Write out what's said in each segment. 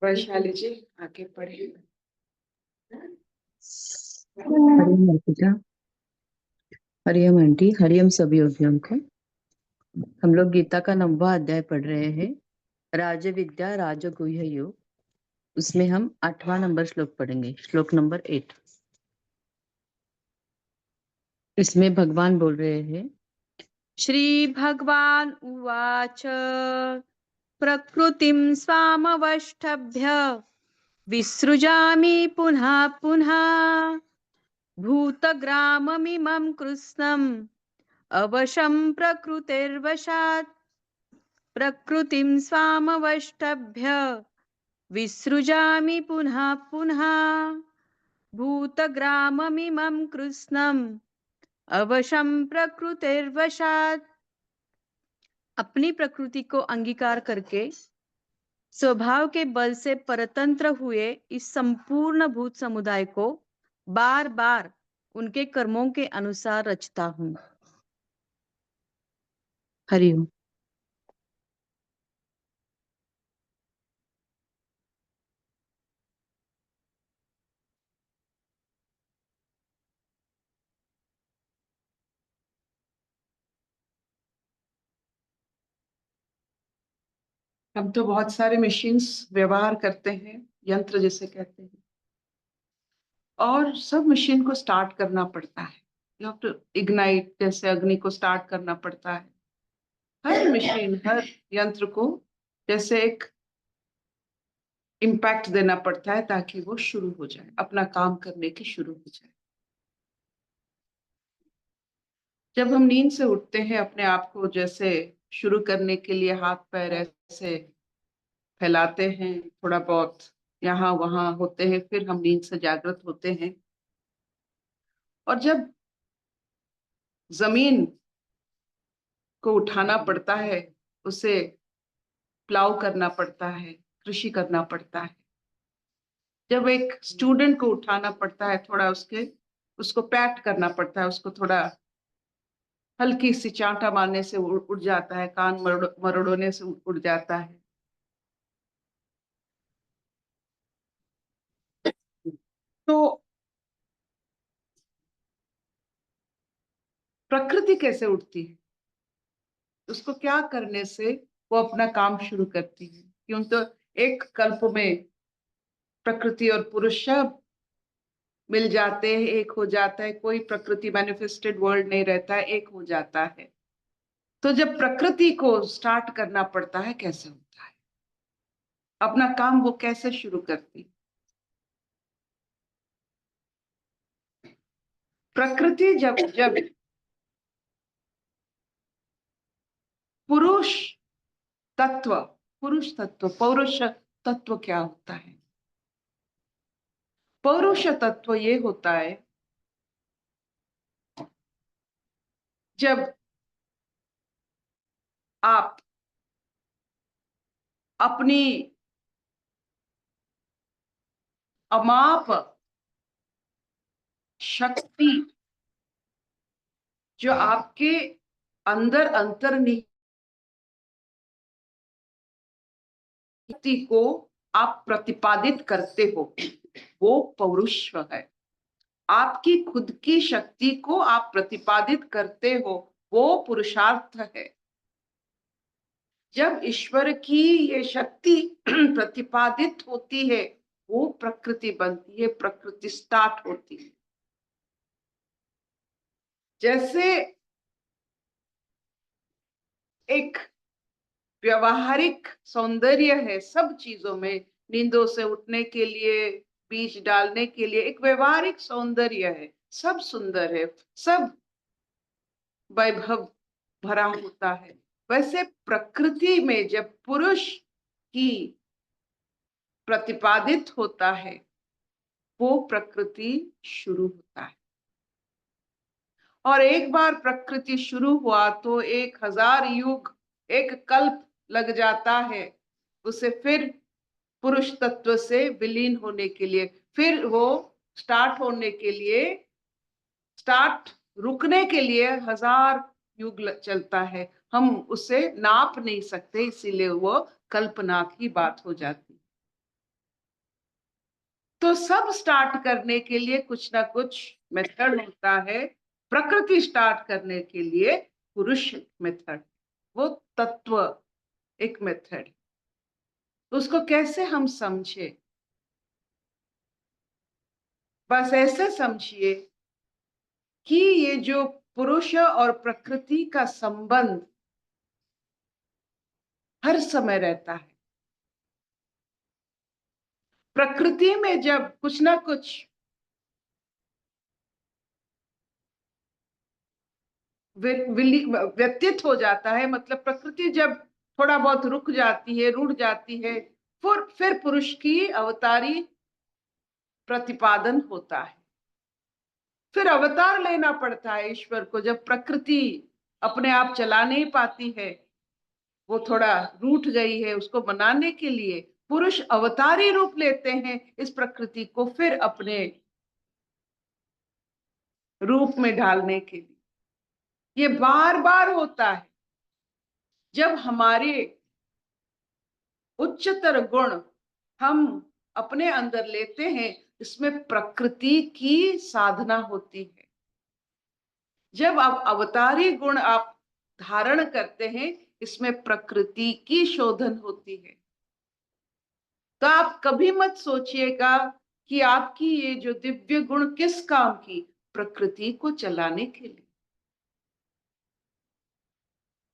वैशाली जी आगे पढ़े। हरिओम अर्पिता, हरिओम आंटी, हरिओम सभी योगियों को। हम लोग गीता का 9वां अध्याय पढ़ रहे हैं, राज विद्या राजगुह्य योग। उसमें हम 8वां नंबर श्लोक पढ़ेंगे, श्लोक नंबर 8। इसमें भगवान बोल रहे हैं, श्री भगवान उवाच प्रकृतिं स्वामवष्टभ्य विसृजामि पुनः पुनः भूतग्राममिमं कृत्स्नम् अवशं प्रकृतिर्वशात् प्रकृतिं स्वामवष्टभ्य विसृजामि पुनः पुनः भूतग्राममिमं कृत्स्नम् अवशं प्रकृतिर्वशात्। अपनी प्रकृति को अंगीकार करके स्वभाव के बल से परतंत्र हुए इस संपूर्ण भूत समुदाय को बार बार उनके कर्मों के अनुसार रचता हूँ। हरिओम। हम तो बहुत सारे मशीन्स व्यवहार करते हैं, यंत्र जिसे कहते हैं, और सब मशीन को स्टार्ट करना पड़ता है। यू हैव टू इग्नाइट, जैसे अग्नि को स्टार्ट करना पड़ता है। हर मशीन, हर यंत्र को जैसे एक इम्पैक्ट देना पड़ता है ताकि वो शुरू हो जाए, अपना काम करने की शुरू हो जाए। जब हम नींद से उठते हैं, अपने आप को जैसे शुरू करने के लिए हाथ पैर ऐसे फैलाते हैं, थोड़ा बहुत यहाँ वहां होते हैं, फिर हम नींद से जागृत होते हैं। और जब जमीन को उठाना पड़ता है, उसे प्लाव करना पड़ता है, कृषि करना पड़ता है। जब एक स्टूडेंट को उठाना पड़ता है, थोड़ा उसको पैट करना पड़ता है, उसको थोड़ा हल्की सी चांटा मारने से उड़ जाता है, कान मरोड़ने से उड़ जाता है। तो प्रकृति कैसे उठती है, उसको क्या करने से वो अपना काम शुरू करती है? क्यों तो एक कल्प में प्रकृति और पुरुष सब मिल जाते हैं, एक हो जाता है। कोई प्रकृति मैनिफेस्टेड वर्ल्ड नहीं रहता है, एक हो जाता है। तो जब प्रकृति को स्टार्ट करना पड़ता है, कैसे होता है अपना काम, वो कैसे शुरू करती? प्रकृति जब जब पुरुष तत्व, पुरुष तत्व, पौरुष तत्व क्या होता है? पौरुष तत्व ये होता है जब आप अपनी अमाप शक्ति, जो आपके अंदर अंतर्निहित को आप प्रतिपादित करते हो, वो पौरुष है। आपकी खुद की शक्ति को आप प्रतिपादित करते हो, वो पुरुषार्थ है। जब ईश्वर की ये शक्ति प्रतिपादित होती है, वो प्रकृति बनती है, प्रकृति स्टार्ट होती है। जैसे एक व्यवहारिक सौंदर्य है सब चीजों में, नींदों से उठने के लिए, बीज डालने के लिए एक व्यवहारिक सौंदर्य है, सब सुंदर है, सब वैभव भरा होता है। वैसे प्रकृति में जब पुरुष की प्रतिपादित होता है, वो प्रकृति शुरू होता है। और एक बार प्रकृति शुरू हुआ तो 1000 युग, एक कल्प लग जाता है उसे फिर पुरुष तत्व से विलीन होने के लिए, फिर वो स्टार्ट होने के लिए, स्टार्ट रुकने के लिए 1000 युग चलता है। हम उसे नाप नहीं सकते, इसीलिए वो कल्पना की बात हो जाती है। तो सब स्टार्ट करने के लिए कुछ ना कुछ मेथड होता है। प्रकृति स्टार्ट करने के लिए पुरुष मेथड, वो तत्व एक मेथड। उसको कैसे हम समझे? बस ऐसे समझिए कि ये जो पुरुष और प्रकृति का संबंध हर समय रहता है। प्रकृति में जब कुछ ना कुछ व्यतीत हो जाता है, मतलब प्रकृति जब थोड़ा बहुत रुक जाती है, रुक जाती है, फिर पुरुष की अवतारी प्रतिपादन होता है। फिर अवतार लेना पड़ता है ईश्वर को, जब प्रकृति अपने आप चला नहीं पाती है, वो थोड़ा रूठ गई है, उसको बनाने के लिए पुरुष अवतारी रूप लेते हैं इस प्रकृति को फिर अपने रूप में ढालने के लिए। ये बार बार होता है। जब हमारे उच्चतर गुण हम अपने अंदर लेते हैं, इसमें प्रकृति की साधना होती है। जब आप अवतारी गुण आप धारण करते हैं, इसमें प्रकृति की शोधन होती है। तो आप कभी मत सोचिएगा कि आपकी ये जो दिव्य गुण किस काम की, प्रकृति को चलाने के लिए।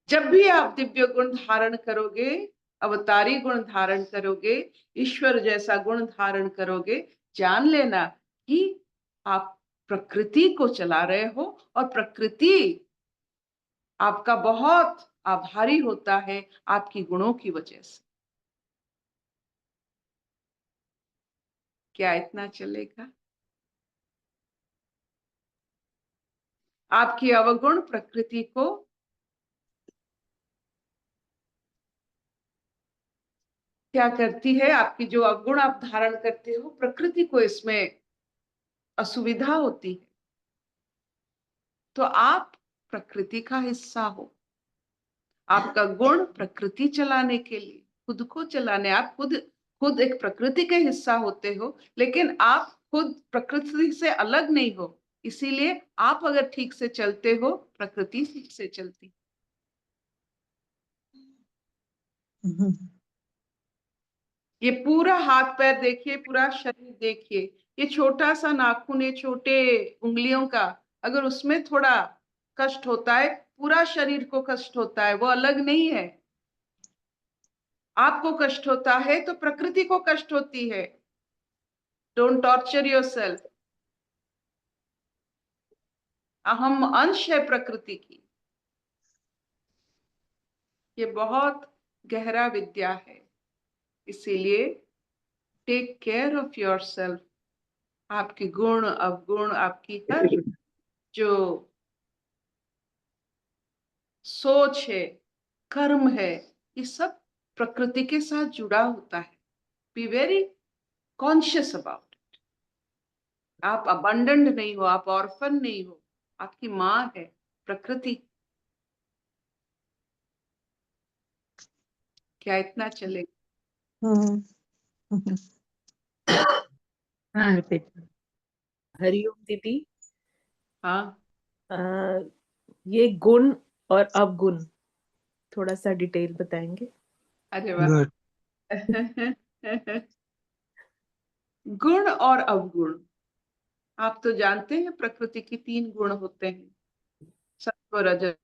जब भी आप दिव्य गुण धारण करोगे, अवतारी गुण धारण करोगे, ईश्वर जैसा गुण धारण करोगे, जान लेना कि आप प्रकृति को चला रहे हो और प्रकृति आपका बहुत आभारी होता है आपकी गुणों की वजह से। क्या इतना चलेगा? आपकी अवगुण प्रकृति को क्या करती है? आपकी जो अवगुण आप धारण करते हो, प्रकृति को इसमें असुविधा होती है। तो आप प्रकृति का हिस्सा हो। आपका गुण प्रकृति चलाने के लिए, खुद को चलाने, आप खुद एक प्रकृति के हिस्सा होते हो, लेकिन आप खुद प्रकृति से अलग नहीं हो। इसीलिए आप अगर ठीक से चलते हो, प्रकृति ठीक से चलती। ये पूरा हाथ पैर देखिए, पूरा शरीर देखिए। ये छोटा सा नाखून, ये छोटे उंगलियों का, अगर उसमें थोड़ा कष्ट होता है, पूरा शरीर को कष्ट होता है, वो अलग नहीं है। आपको कष्ट होता है तो प्रकृति को कष्ट होती है। Don't torture yourself. हम अंश है प्रकृति की। ये बहुत गहरा विद्या है। इसीलिए टेक केयर ऑफ योरसेल्फ। आपकी गुण अवगुण, आपकी हर जो सोच है, कर्म है, ये सब प्रकृति के साथ जुड़ा होता है। Be very conscious about it. आप अबंडेंट नहीं हो, आप ऑर्फन नहीं हो, आपकी माँ है प्रकृति। क्या इतना चलेगा? हाँ हरिओम दीदी। हाँ, ये गुण और अवगुण थोड़ा सा डिटेल बताएंगे? अरे वाह। गुण और अवगुण, आप तो जानते हैं प्रकृति की 3 गुण होते हैं, सत्व रजस।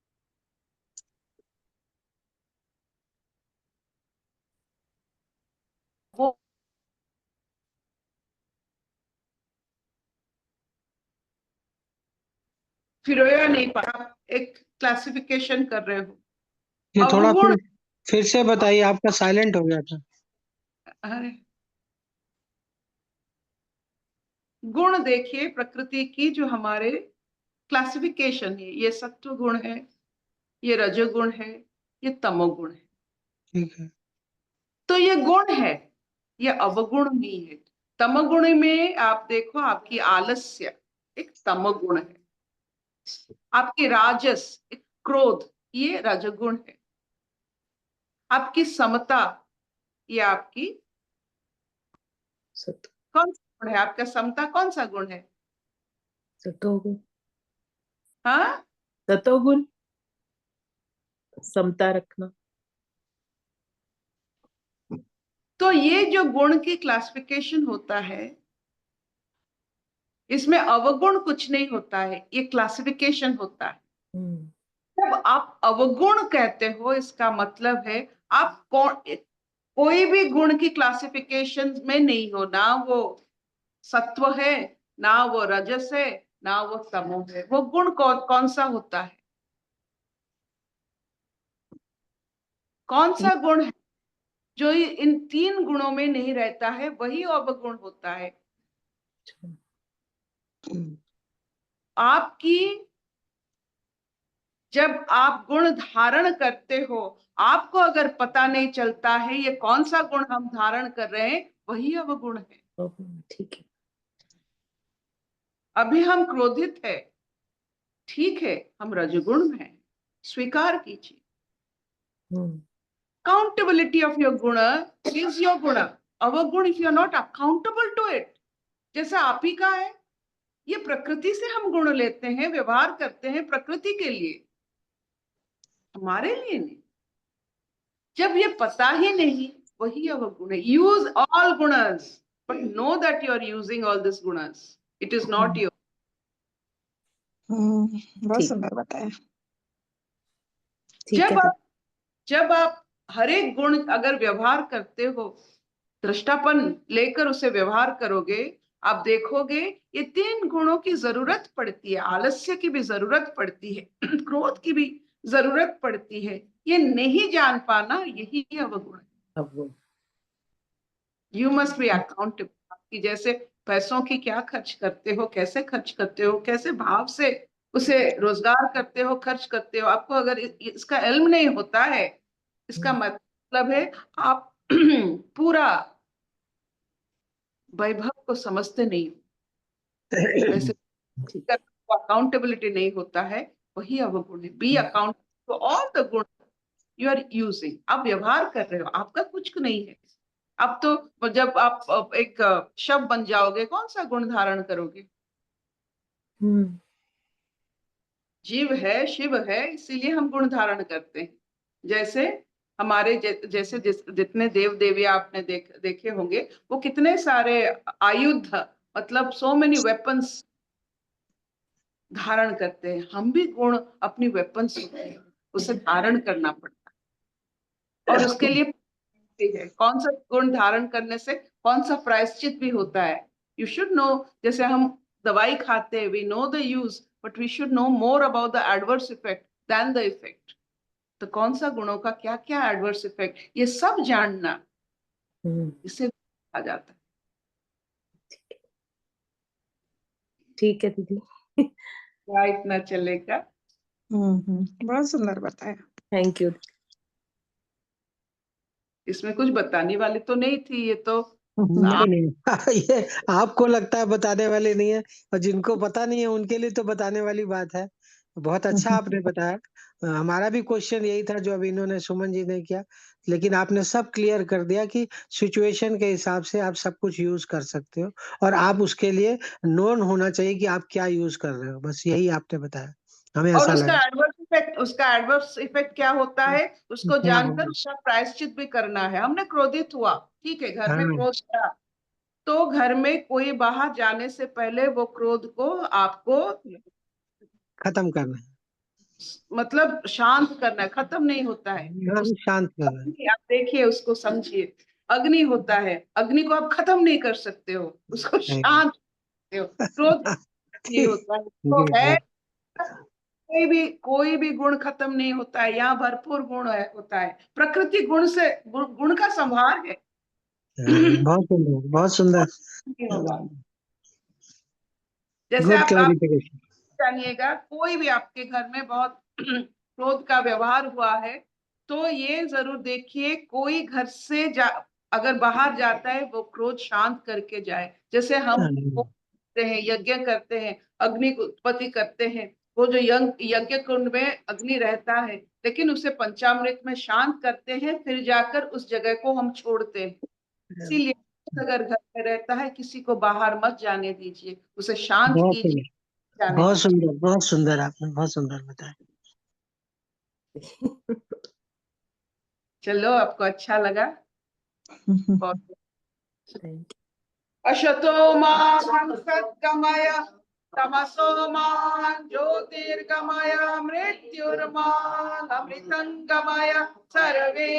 वो फिरोया नहीं पा, एक क्लासिफिकेशन कर रहे हो। ये थोड़ा अवगुण, फिर से बताइए, आपका साइलेंट हो गया था। अरे गुण देखिए प्रकृति की, जो हमारे क्लासिफिकेशन है, ये सत्व गुण है, ये रजोगुण है, ये तमोगुण है। ठीक है। तो ये गुण है, ये अवगुण नहीं है। तमगुण में आप देखो, आपकी आलस्य एक तमगुण है, आपकी राजस एक क्रोध, ये रजगुण है, आपकी समता ये आपकी सत्व। कौन गुण है? आपका समता कौन सा गुण है? सतोगुण। हाँ, सतोगुण, समता रखना। तो ये जो गुण की क्लासिफिकेशन होता है, इसमें अवगुण कुछ नहीं होता है, ये क्लासिफिकेशन होता है। हम्म, जब आप अवगुण कहते हो, इसका मतलब है आप कोई भी गुण की क्लासिफिकेशन में नहीं हो, ना वो सत्व है, ना वो रजस है, ना वो तमो है। वो गुण कौन सा होता है? कौन सा गुण है जो इन तीन गुणों में नहीं रहता है? वही अवगुण होता है। आपकी जब आप गुण धारण करते हो, आपको अगर पता नहीं चलता है ये कौन सा गुण हम धारण कर रहे हैं, वही अवगुण है। ठीक है। अभी हम क्रोधित है, ठीक है, हम रजगुण में हैं, स्वीकार कीजिए। अकाउंटेबिलिटी ऑफ योर गुण इज योर गुण। अवगुण if you are not accountable to it, जैसे आप ही का है, ये प्रकृति से हम गुण लेते हैं, व्यवहार करते हैं प्रकृति के लिए, हमारे लिए नहीं। जब ये पता ही नहीं, वही अवगुण है। यूज ऑल गुणस but no that you are using all this गुणस, इट इज नॉट योर। बहुत ठीक। सुंदर बताया। ठीक है। जब आप हर एक गुण अगर व्यवहार करते हो, दृष्टापन लेकर उसे व्यवहार करोगे, आप देखोगे ये तीन गुणों की जरूरत पड़ती है। आलस्य की भी जरूरत पड़ती है, क्रोध की भी जरूरत पड़ती है। ये नहीं जान पाना, यही अवगुण है। यू मस्ट बी अकाउंटेबल कि जैसे पैसों की क्या खर्च करते हो, कैसे खर्च करते हो, कैसे भाव से उसे रोजगार करते हो, खर्च करते हो। आपको अगर इसका इल्म नहीं होता है, इसका मतलब है आप पूरा वैभव को समझते नहीं हो। वैसे अकाउंटेबिलिटी नहीं होता है, वही अवगुण है। Be accountable to all the गुण यू आर यूजिंग। आप व्यवहार कर रहे हो, आपका कुछ नहीं है। अब तो जब आप एक शव बन जाओगे, कौन सा गुण धारण करोगे? जीव है, शिव है, इसीलिए हम गुण धारण करते हैं। जैसे हमारे जैसे जितने देव देवी आपने देखे होंगे, वो कितने सारे आयुध, मतलब सो मेनी वेपन्स धारण करते हैं। हम भी गुण अपनी वेपन्स होते हैं, उसे धारण करना पड़ता है। और उसके लिए है कौन सा गुण धारण करने से कौन सा प्रायश्चित भी होता है। You should know. जैसे हम दवाई खाते हैं, we know the use, but we should know more about the adverse effect then the effect. तो कौन सा गुणों का क्या क्या एडवर्स इफेक्ट, ये सब जानना, इससे आ जाता है। ठीक है दीदी। क्या इतना चलेगा? बहुत सुंदर बताया। Thank you. इसमें कुछ बताने वाली तो नहीं थी, ये तो नहीं नहीं ये आपको लगता है बताने वाली नहीं है, और जिनको पता नहीं है उनके लिए तो बताने वाली बात है। बहुत अच्छा आपने बताया। हमारा भी क्वेश्चन यही था जो अभी इन्होंने सुमन जी ने किया, लेकिन आपने सब क्लियर कर दिया कि सिचुएशन के हिसाब से आप सब कुछ यूज कर सकते हो, और आप उसके लिए नोन होना चाहिए कि आप क्या यूज कर रहे हो। बस यही आपने बताया, हमें और ऐसा उसका लगा। एडवर्स इफेक्ट क्या होता है, उसको क्या जानकर होगा? उसका प्रायश्चित भी करना है। हमने क्रोधित हुआ, ठीक है, घर में हाँ, क्रोध था, तो घर में कोई बाहर जाने से पहले वो क्रोध को आपको खत्म करना है। मतलब शांत करना है। खत्म नहीं होता है हाँ, उस, शांत करना है। आप देखिए उसको, समझिए। अग्नि होता है, अग्नि को आप खत्म नहीं कर सकते हो, उसको शांत करते हो। क्रोध नहीं ठीक। होता है, तो जी है जी। कोई भी गुण खत्म नहीं होता है, यहाँ भरपूर गुण है, होता है। प्रकृति गुण से गुण का संहार है। बहुत सुंदर, बहुत सुंदर। नहीं होगा। जैसे गुड आप क्लैरिफिकेशन। जानिएगा, कोई भी आपके घर में बहुत क्रोध का व्यवहार हुआ है, तो ये जरूर देखिए कोई घर से अगर बाहर जाता है, वो क्रोध शांत करके जाए। जैसे हम करते हैं, यज्ञ करते हैं, अग्नि को उत्पत्ति करते हैं, वो जो यज्ञ कुंड में अग्नि रहता है, लेकिन उसे पंचामृत में शांत करते हैं, फिर जाकर उस जगह को हम छोड़ते हैं। इसीलिए अगर घर में रहता है किसी को बाहर मत जाने दीजिए, उसे शांत बहुत कीजिए, सुंदर, जाने बहुत दीजिए। सुंदर, बहुत सुंदर, आपने बहुत सुंदर बताया। चलो, आपको अच्छा लगा? बहुत Thank अशतो मा सद्गमय तमसो मा ज्योतिर्गमय मृत्युर्मामृतंगमय सर्वे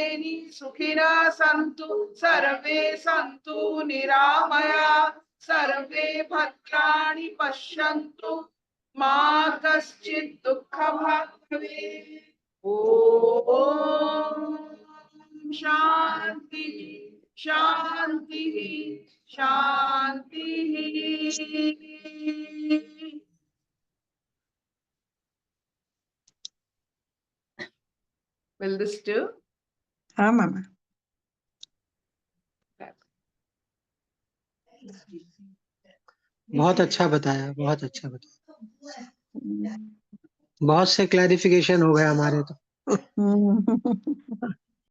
सुखिनः सन्तु सर्वे सन्तु निरामया सर्वे भद्राणि पश्यन्तु मा कश्चित् दुःखभाग् भवेत्। ॐ शान्ति शान्ति शांति। Will this do? हाँ मामा। बहुत अच्छा बताया, बहुत अच्छा बताया। बहुत से क्लैरिफिकेशन हो गए हमारे तो।